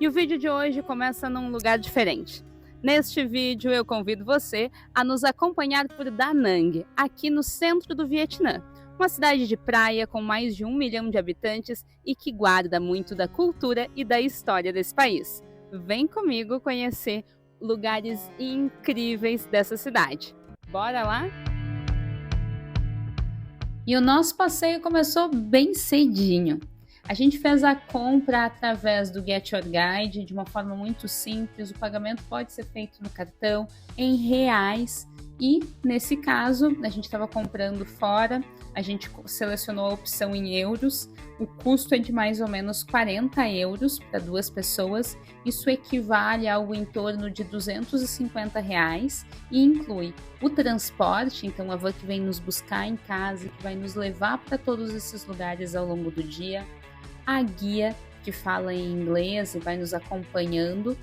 E o vídeo de hoje começa num lugar diferente. Neste vídeo eu convido você a nos acompanhar por Da Nang, aqui no centro do Vietnã, uma cidade de praia com mais de 1 milhão de habitantes e que guarda muito da cultura e da história desse país. Vem comigo conhecer lugares incríveis dessa cidade. Bora lá? E o nosso passeio começou bem cedinho. A gente fez a compra através do Get Your Guide de uma forma muito simples. O pagamento pode ser feito no cartão, em reais. E nesse caso, a gente estava comprando fora, a gente selecionou a opção em euros. O custo é de mais ou menos 40 euros para 2 pessoas. Isso equivale a algo em torno de 250 reais e inclui o transporte, então a van que vem nos buscar em casa, que vai nos levar para todos esses lugares ao longo do dia, a guia que fala em inglês e vai nos acompanhando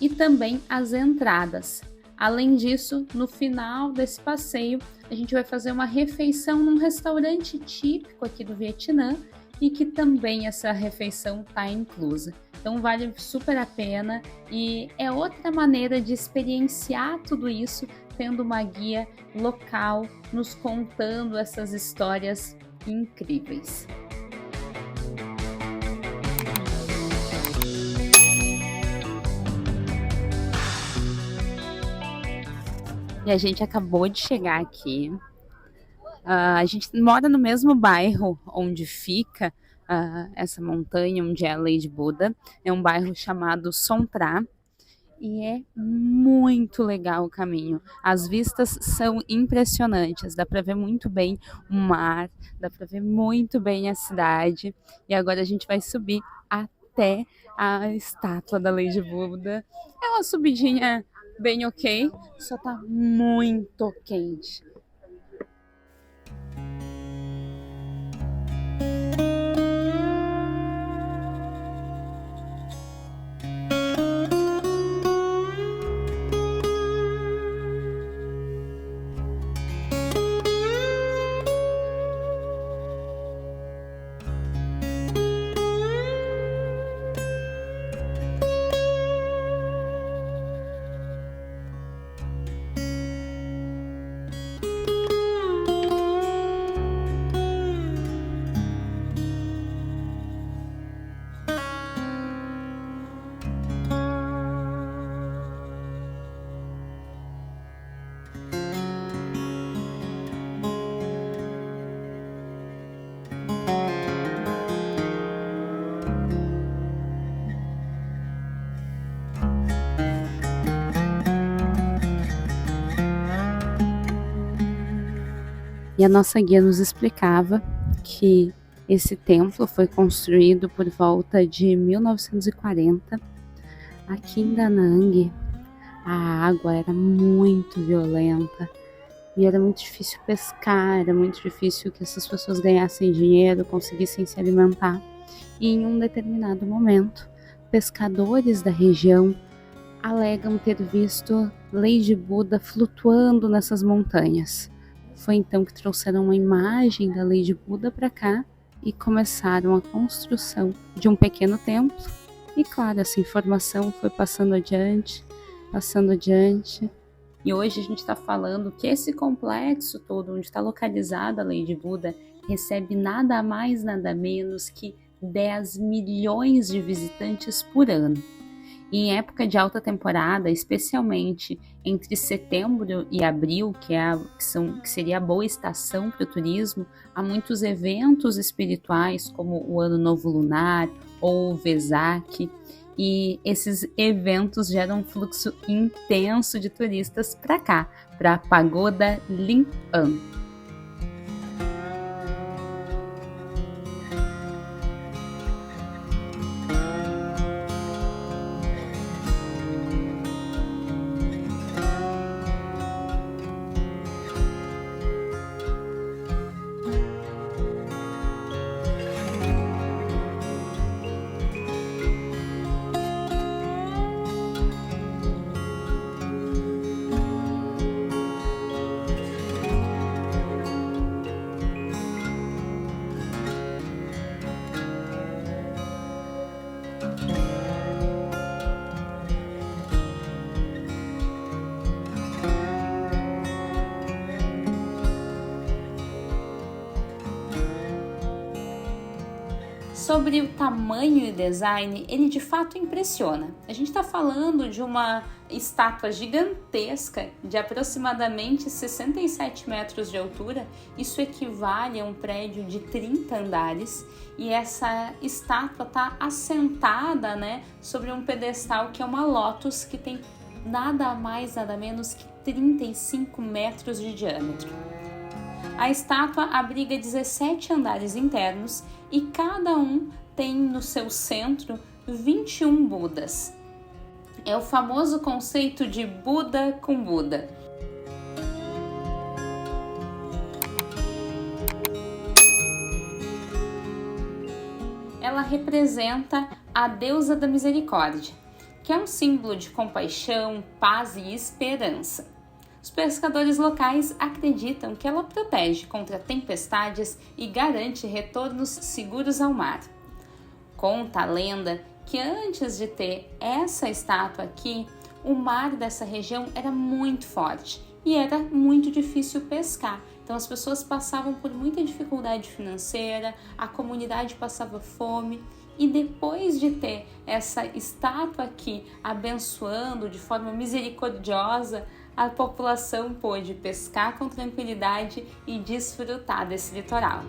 e também as entradas. Além disso, no final desse passeio, a gente vai fazer uma refeição num restaurante típico aqui do Vietnã e que também essa refeição está inclusa. Então vale super a pena e é outra maneira de experienciar tudo isso, tendo uma guia local nos contando essas histórias incríveis. E a gente acabou de chegar aqui. A gente mora no mesmo bairro onde fica essa montanha, onde é a Lady Buddha. É um bairro chamado Son Tra. E é muito legal o caminho. As vistas são impressionantes. Dá para ver muito bem o mar, dá para ver muito bem a cidade. E agora a gente vai subir até a estátua da Lady Buddha. É uma subidinha bem ok, só tá muito quente. E a nossa guia nos explicava que esse templo foi construído por volta de 1940. Aqui em Da Nang, a água era muito violenta e era muito difícil pescar, era muito difícil que essas pessoas ganhassem dinheiro, conseguissem se alimentar. E em um determinado momento, pescadores da região alegam ter visto Lady Buddha flutuando nessas montanhas. Foi então que trouxeram uma imagem da Lady Buddha para cá e começaram a construção de um pequeno templo. E claro, essa informação foi passando adiante. E hoje a gente está falando que esse complexo todo, onde está localizada a Lady Buddha, recebe nada mais, nada menos que 10 milhões de visitantes por ano. E em época de alta temporada, especialmente entre setembro e abril, que seria a boa estação para o turismo, há muitos eventos espirituais, como o Ano Novo Lunar ou o Vesak, e esses eventos geram um fluxo intenso de turistas para cá, para a Pagoda Linh An. Sobre o tamanho e design, ele de fato impressiona. A gente está falando de uma estátua gigantesca de aproximadamente 67 metros de altura. Isso equivale a um prédio de 30 andares. E essa estátua está assentada, sobre um pedestal que é uma Lotus, que tem nada mais, nada menos que 35 metros de diâmetro. A estátua abriga 17 andares internos e cada um tem no seu centro 21 Budas. É o famoso conceito de Buda com Buda. Ela representa a deusa da misericórdia, que é um símbolo de compaixão, paz e esperança. Os pescadores locais acreditam que ela protege contra tempestades e garante retornos seguros ao mar. Conta a lenda que antes de ter essa estátua aqui, o mar dessa região era muito forte e era muito difícil pescar. Então as pessoas passavam por muita dificuldade financeira, a comunidade passava fome. E depois de ter essa estátua aqui abençoando de forma misericordiosa, a população pôde pescar com tranquilidade e desfrutar desse litoral.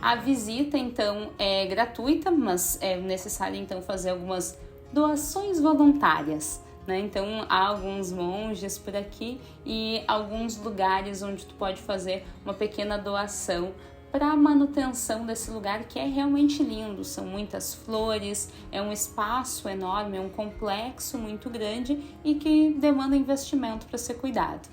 A visita, então, é gratuita, mas é necessário, então, fazer algumas doações voluntárias, Então, há alguns monges por aqui e alguns lugares onde tu pode fazer uma pequena doação para a manutenção desse lugar, que é realmente lindo. São muitas flores, é um espaço enorme, é um complexo muito grande e que demanda investimento para ser cuidado.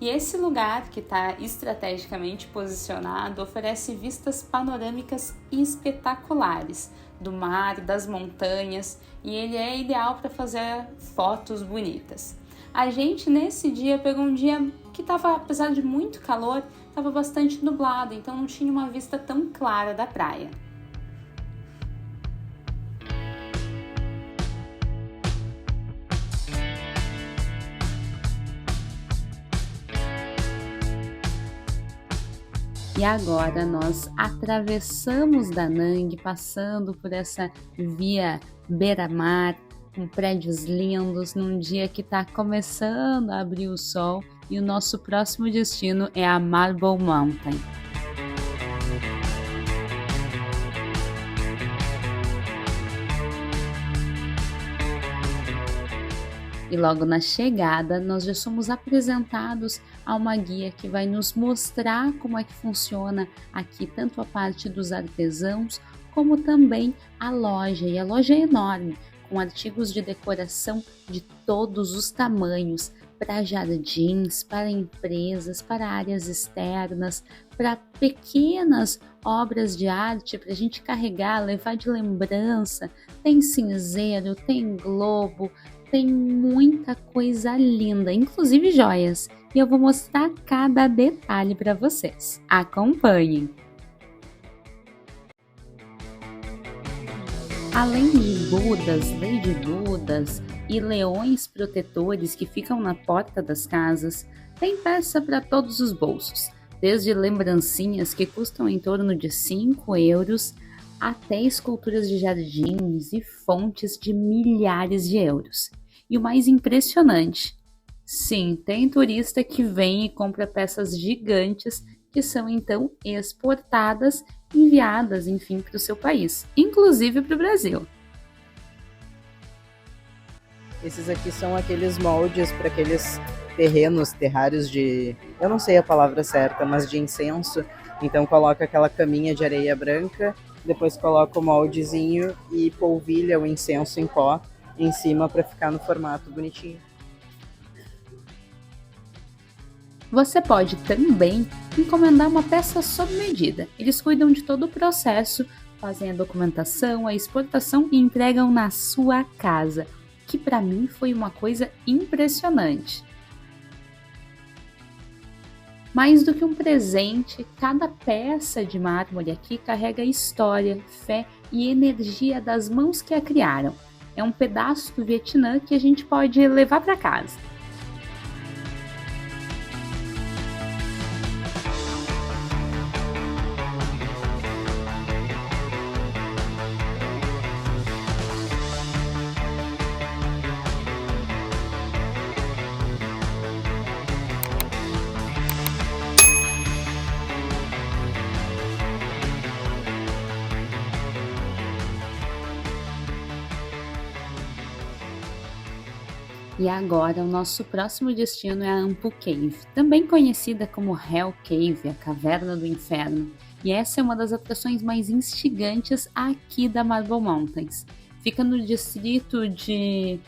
E esse lugar, que está estrategicamente posicionado, oferece vistas panorâmicas espetaculares do mar, das montanhas, e ele é ideal para fazer fotos bonitas. A gente nesse dia pegou um dia que estava, apesar de muito calor, estava bastante nublado, então não tinha uma vista tão clara da praia. E agora nós atravessamos Da Nang, passando por essa via beira-mar, com prédios lindos, num dia que está começando a abrir o sol, e o nosso próximo destino é a Marble Mountain. E logo na chegada, nós já somos apresentados a uma guia que vai nos mostrar como é que funciona aqui, tanto a parte dos artesãos, como também a loja. E a loja é enorme, com artigos de decoração de todos os tamanhos, para jardins, para empresas, para áreas externas, para pequenas obras de arte, para a gente carregar, levar de lembrança. Tem cinzeiro, tem globo, tem muita coisa linda, inclusive joias, e eu vou mostrar cada detalhe para vocês. Acompanhem! Além de Budas, Lady Budas e leões protetores que ficam na porta das casas, tem peça para todos os bolsos, desde lembrancinhas que custam em torno de 5 euros, até esculturas de jardins e fontes de milhares de euros. E o mais impressionante, sim, tem turista que vem e compra peças gigantes que são então exportadas, enviadas, enfim, para o seu país, inclusive para o Brasil. Esses aqui são aqueles moldes para aqueles terrários de, eu não sei a palavra certa, mas de incenso. Então coloca aquela caminha de areia branca, depois coloca o moldezinho e polvilha o incenso em pó em cima para ficar no formato bonitinho. Você pode também encomendar uma peça sob medida. Eles cuidam de todo o processo, fazem a documentação, a exportação e entregam na sua casa, que para mim foi uma coisa impressionante. Mais do que um presente, cada peça de mármore aqui carrega história, fé e energia das mãos que a criaram. É um pedaço do Vietnã que a gente pode levar para casa. E agora, o nosso próximo destino é a Ampu Cave, também conhecida como Hell Cave, a Caverna do Inferno. E essa é uma das atrações mais instigantes aqui da Marble Mountains. Fica no distrito de...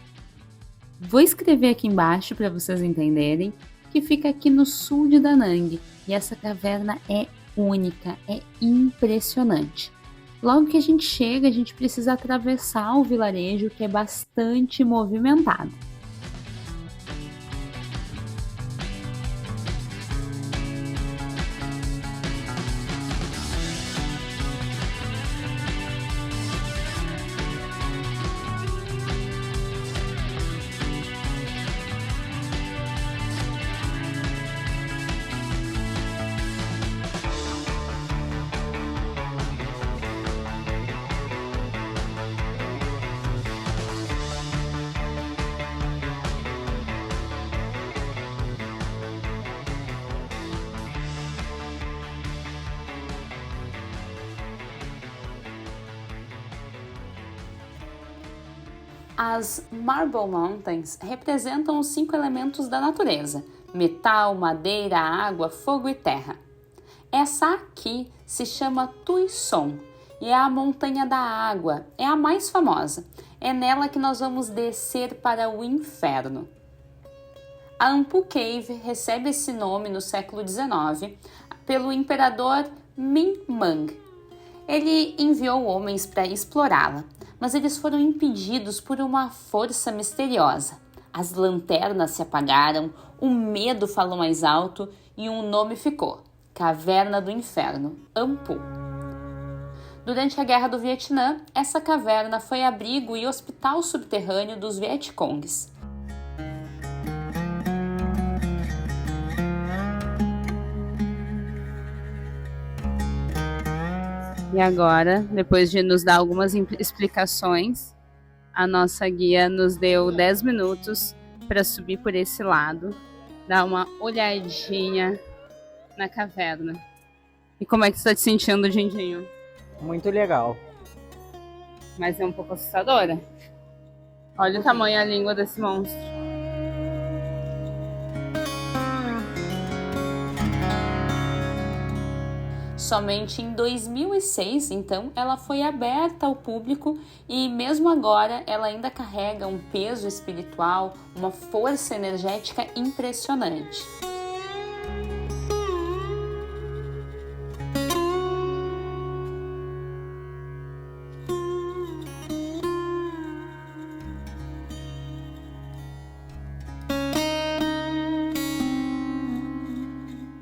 Vou escrever aqui embaixo para vocês entenderem, que fica aqui no sul de Da Nang. E essa caverna é única, é impressionante. Logo que a gente chega, a gente precisa atravessar o vilarejo, que é bastante movimentado. As Marble Mountains representam os 5 elementos da natureza: metal, madeira, água, fogo e terra. Essa aqui se chama Tuição e é a Montanha da Água, é a mais famosa. É nela que nós vamos descer para o inferno. A Ampu Cave recebe esse nome no século XIX pelo imperador Minh Mang. Ele enviou homens para explorá-la, mas eles foram impedidos por uma força misteriosa. As lanternas se apagaram, o medo falou mais alto e um nome ficou: Caverna do Inferno, Ampu. Durante a Guerra do Vietnã, essa caverna foi abrigo e hospital subterrâneo dos Vietcongues. E agora, depois de nos dar algumas explicações, a nossa guia nos deu 10 minutos para subir por esse lado, dar uma olhadinha na caverna. E como é que você está te sentindo, Dindinho? Muito legal. Mas é um pouco assustadora. Olha o tamanho da língua desse monstro. Somente em 2006, então, ela foi aberta ao público e mesmo agora ela ainda carrega um peso espiritual, uma força energética impressionante.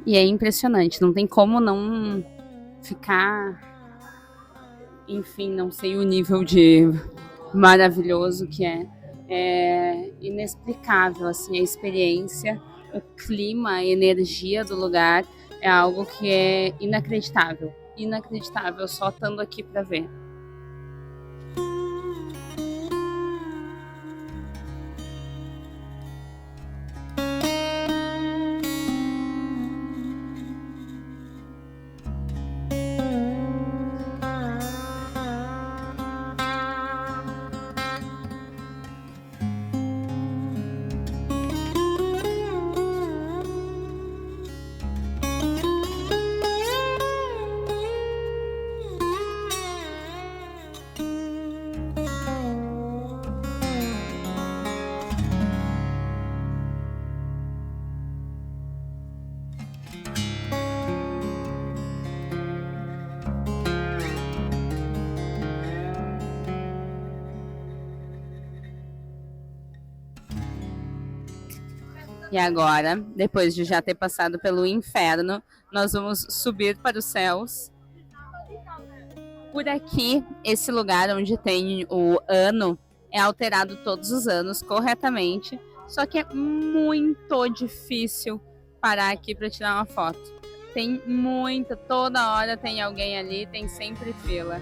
E é impressionante, não tem como não ficar, enfim, não sei o nível de maravilhoso que é inexplicável, assim, a experiência, o clima, a energia do lugar é algo que é inacreditável só estando aqui para ver. E agora, depois de já ter passado pelo inferno, nós vamos subir para os céus. Por aqui, esse lugar onde tem o ano é alterado todos os anos corretamente, só que é muito difícil parar aqui para tirar uma foto. Tem muita, toda hora tem alguém ali, tem sempre fila.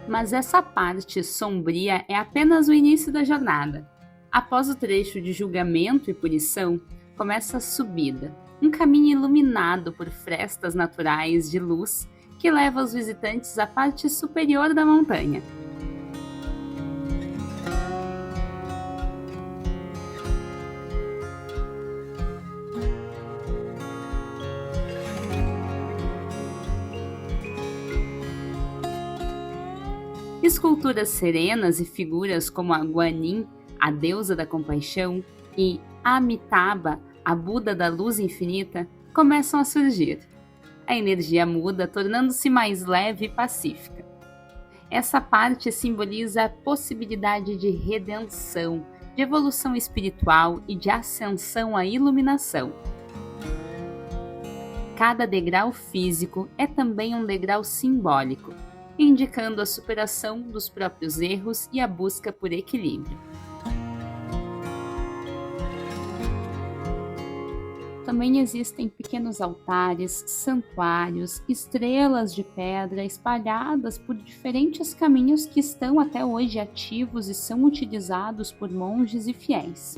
Mas essa parte sombria é apenas o início da jornada. Após o trecho de julgamento e punição, começa a subida, um caminho iluminado por frestas naturais de luz que leva os visitantes à parte superior da montanha. Esculturas serenas e figuras como a Guanyin, a deusa da compaixão, e Amitabha, a Buda da luz infinita, começam a surgir. A energia muda, tornando-se mais leve e pacífica. Essa parte simboliza a possibilidade de redenção, de evolução espiritual e de ascensão à iluminação. Cada degrau físico é também um degrau simbólico, indicando a superação dos próprios erros e a busca por equilíbrio. Também existem pequenos altares, santuários, estrelas de pedra espalhadas por diferentes caminhos que estão até hoje ativos e são utilizados por monges e fiéis.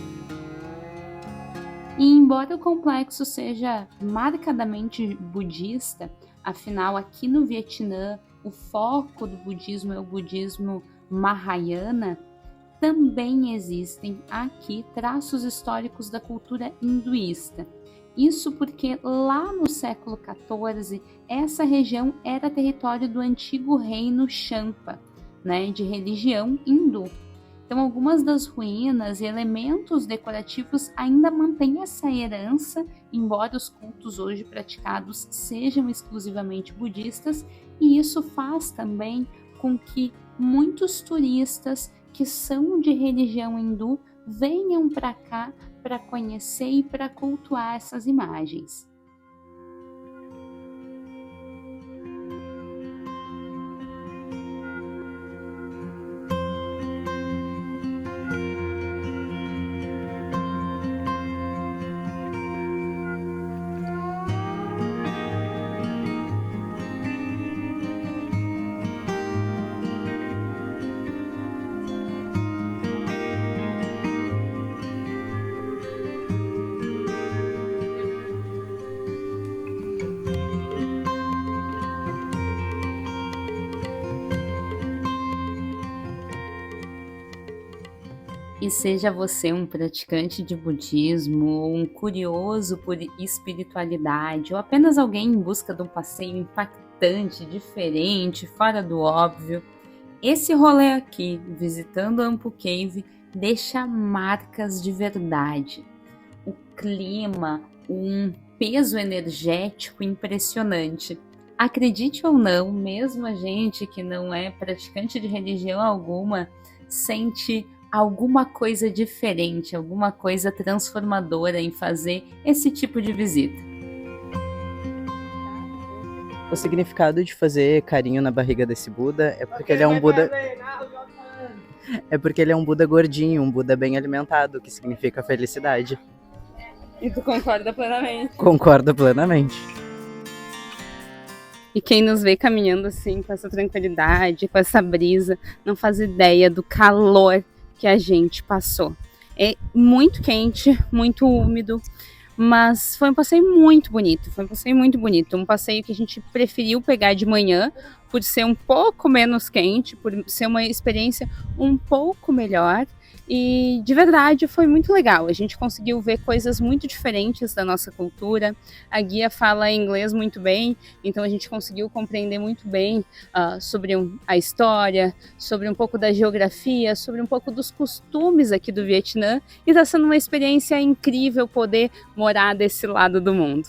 E embora o complexo seja marcadamente budista, afinal aqui no Vietnã o foco do budismo é o budismo Mahayana, também existem aqui traços históricos da cultura hinduísta. Isso porque lá no século XIV, essa região era território do antigo reino Champa, de religião hindu. Então, algumas das ruínas e elementos decorativos ainda mantêm essa herança, embora os cultos hoje praticados sejam exclusivamente budistas, e isso faz também com que muitos turistas que são de religião hindu venham para cá para conhecer e para cultuar essas imagens. E seja você um praticante de budismo, ou um curioso por espiritualidade, ou apenas alguém em busca de um passeio impactante, diferente, fora do óbvio, esse rolê aqui, visitando Ampu Cave, deixa marcas de verdade. O clima, um peso energético impressionante. Acredite ou não, mesmo a gente que não é praticante de religião alguma, sente alguma coisa diferente, alguma coisa transformadora em fazer esse tipo de visita. O significado de fazer carinho na barriga desse Buda é porque ele é um Buda. É porque ele é um Buda gordinho, um Buda bem alimentado, que significa felicidade. E tu concorda plenamente? Concordo plenamente. E quem nos vê caminhando assim, com essa tranquilidade, com essa brisa, não faz ideia do calor que a gente passou. É muito quente, muito úmido, mas foi um passeio muito bonito, um passeio que a gente preferiu pegar de manhã, por ser um pouco menos quente, por ser uma experiência um pouco melhor. E de verdade foi muito legal, a gente conseguiu ver coisas muito diferentes da nossa cultura. A guia fala inglês muito bem, então a gente conseguiu compreender muito bem sobre a história, sobre um pouco da geografia, sobre um pouco dos costumes aqui do Vietnã, e está sendo uma experiência incrível poder morar desse lado do mundo.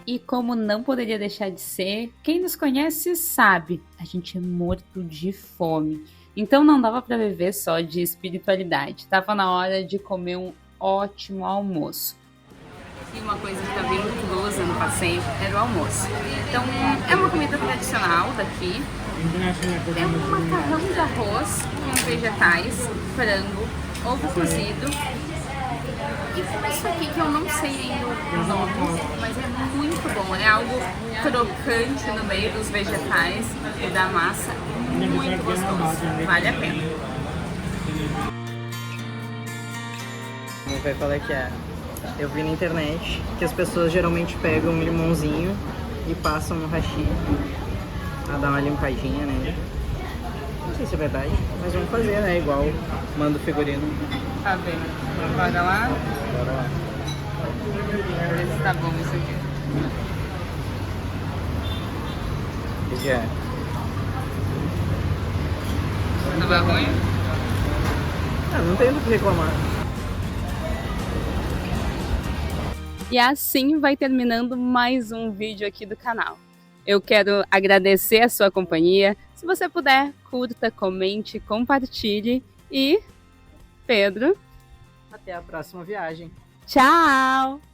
E como não poderia deixar de ser, quem nos conhece sabe, a gente é morto de fome. Então não dava para viver só de espiritualidade, estava na hora de comer um ótimo almoço. E uma coisa que estava bem inclusa no passeio era o almoço. Então é uma comida tradicional daqui. É um macarrão de arroz com vegetais, frango, ovo cozido. E com isso aqui que eu não sei ainda o nome, mas é muito bom. É algo crocante no meio dos vegetais e da massa. Muito gostoso, vale a pena. Vamos ver qual é que é. Eu vi na internet que as pessoas geralmente pegam um limãozinho e passam no hashi pra dar uma limpadinha nele. Não sei se é verdade, mas vamos fazer, né? Igual manda o figurino. Tá bem. Bora lá? Bora lá. Ver se tá bom isso aqui. O que é? Não vai ruim? Não tem do que reclamar. E assim vai terminando mais um vídeo aqui do canal. Eu quero agradecer a sua companhia. Se você puder, curta, comente, compartilhe. E, Pedro, até a próxima viagem. tchau!